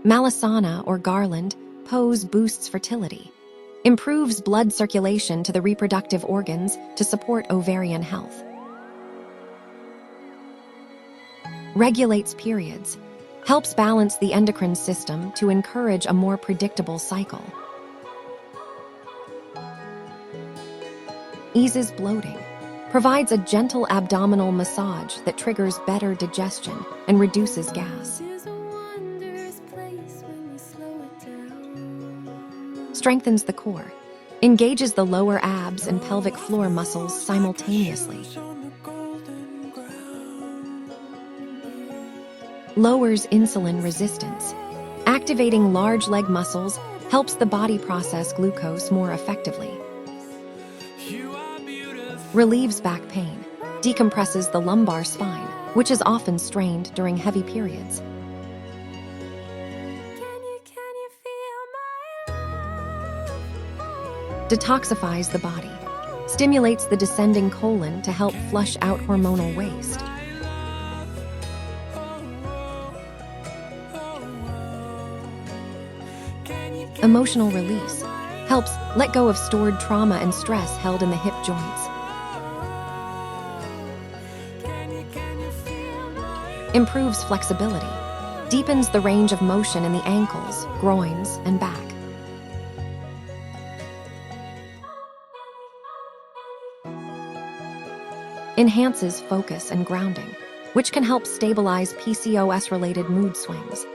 Malasana or garland pose boosts fertility, improves blood circulation to the reproductive organs to support ovarian health, regulates periods, helps balance the endocrine system to encourage a more predictable cycle, eases bloating, provides a gentle abdominal massage that triggers better digestion and reduces gas, strengthens the core, engages the lower abs and pelvic floor muscles simultaneously, lowers insulin resistance, activating large leg muscles helps the body process glucose more effectively, relieves back pain, decompresses the lumbar spine, which is often strained during heavy periods. Detoxifies the body, stimulates the descending colon to help flush out hormonal waste. Emotional release, helps let go of stored trauma and stress held in the hip joints. Improves flexibility, deepens the range of motion in the ankles, groins, and back. Enhances focus and grounding, which can help stabilize PCOS-related mood swings.